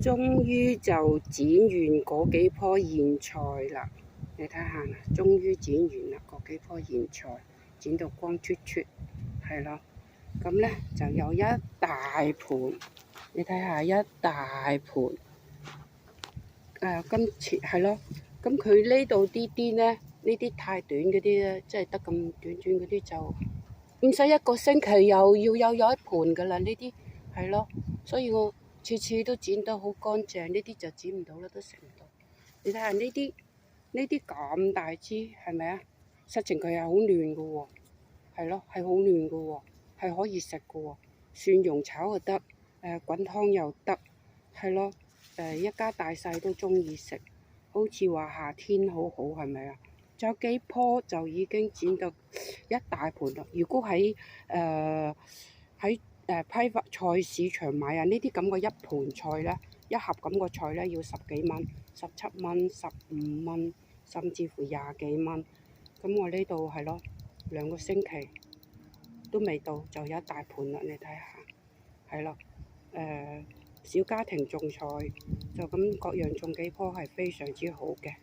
終於就剪完嗰幾棵莧菜啦，你睇下啦，終於剪完啦嗰幾棵莧菜，剪到光脫脫，係咯。咁呢就有一大盤，你睇下一大盤。今次係咯，咁佢呢度啲呢，呢啲太短嗰啲呢，即係得咁短短嗰啲就唔使一個星期又要有一盤噶啦，呢啲係咯，所以我次次都剪得好乾淨，呢啲就剪唔到啦，都食唔到。你睇下呢啲咁大支係咪啊？實情佢係好嫩噶喎，係咯，係好嫩噶喎，係可以食噶喎，蒜蓉炒又得，滾湯又得，係咯。一家大細都中意食，好似話夏天好好係咪啊？仲有幾棵就已經剪到一大盤啦。如果喺批發菜市場買啊，呢啲咁嘅一盤菜呢，一盒咁嘅菜呢，要10幾蚊、17蚊、15蚊，甚至乎20幾蚊。咁我呢度係咯，2個星期都未到就有一大盤啦，你睇下，係咯，小家庭種菜就咁各樣種幾棵係非常之好嘅。